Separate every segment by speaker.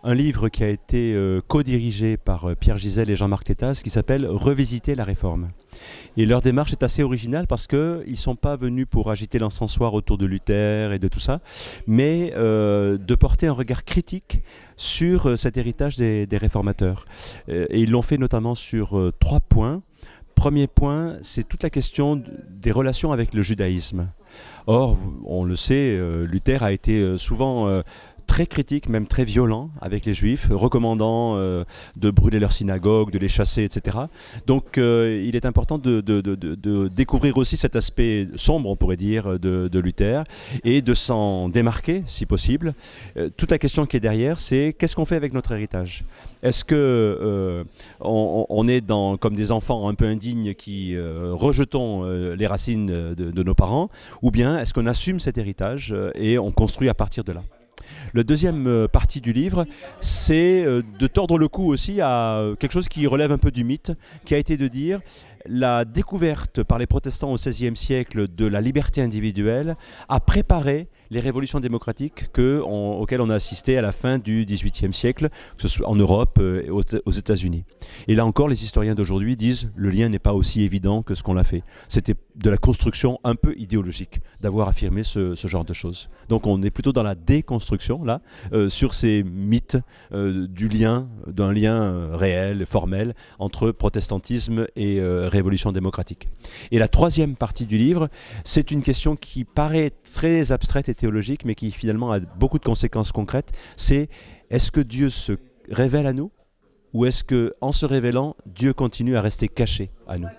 Speaker 1: un livre qui a été co-dirigé par Pierre Gisèle et Jean-Marc Tétaz qui s'appelle « Revisiter la réforme ». Et leur démarche est assez originale parce qu'ils ne sont pas venus pour agiter l'encensoir autour de Luther et de tout ça, mais de porter un regard critique sur cet héritage des réformateurs. Et ils l'ont fait notamment sur 3 points. Premier point, c'est toute la question des relations avec le judaïsme. Or, on le sait, Luther a été souvent très critique, même très violent avec les juifs, recommandant de brûler leur synagogue, de les chasser, etc. Donc il est important de découvrir aussi cet aspect sombre, on pourrait dire, de Luther, et de s'en démarquer, si possible. Toute la question qui est derrière, c'est qu'est-ce qu'on fait avec notre héritage ? Est-ce que on est comme des enfants un peu indignes qui rejetons les racines de nos parents, ou bien est-ce qu'on assume cet héritage et on construit à partir de là ? La deuxième partie du livre, c'est de tordre le cou aussi à quelque chose qui relève un peu du mythe, qui a été de dire la découverte par les protestants au XVIe siècle de la liberté individuelle a préparé les révolutions démocratiques auxquelles on a assisté à la fin du XVIIIe siècle, que ce soit en Europe et aux États-Unis. Et là encore, les historiens d'aujourd'hui disent le lien n'est pas aussi évident que ce qu'on l'a fait. C'était de la construction un peu idéologique d'avoir affirmé ce genre de choses. Donc on est plutôt dans la déconstruction, là, sur ces mythes d'un lien réel, formel, entre protestantisme et révolution démocratique. Et la troisième partie du livre, c'est une question qui paraît très abstraite et théologique, mais qui finalement a beaucoup de conséquences concrètes. C'est est-ce que Dieu se révèle à nous, ou est-ce qu'en se révélant, Dieu continue à rester caché à nous ?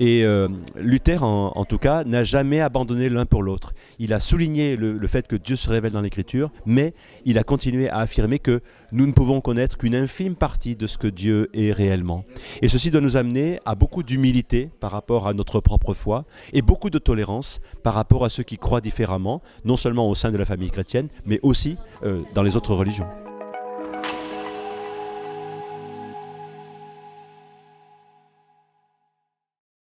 Speaker 1: Et Luther, en tout cas, n'a jamais abandonné l'un pour l'autre. Il a souligné le fait que Dieu se révèle dans l'Écriture, mais il a continué à affirmer que nous ne pouvons connaître qu'une infime partie de ce que Dieu est réellement. Et ceci doit nous amener à beaucoup d'humilité par rapport à notre propre foi et beaucoup de tolérance par rapport à ceux qui croient différemment, non seulement au sein de la famille chrétienne, mais aussi dans les autres religions.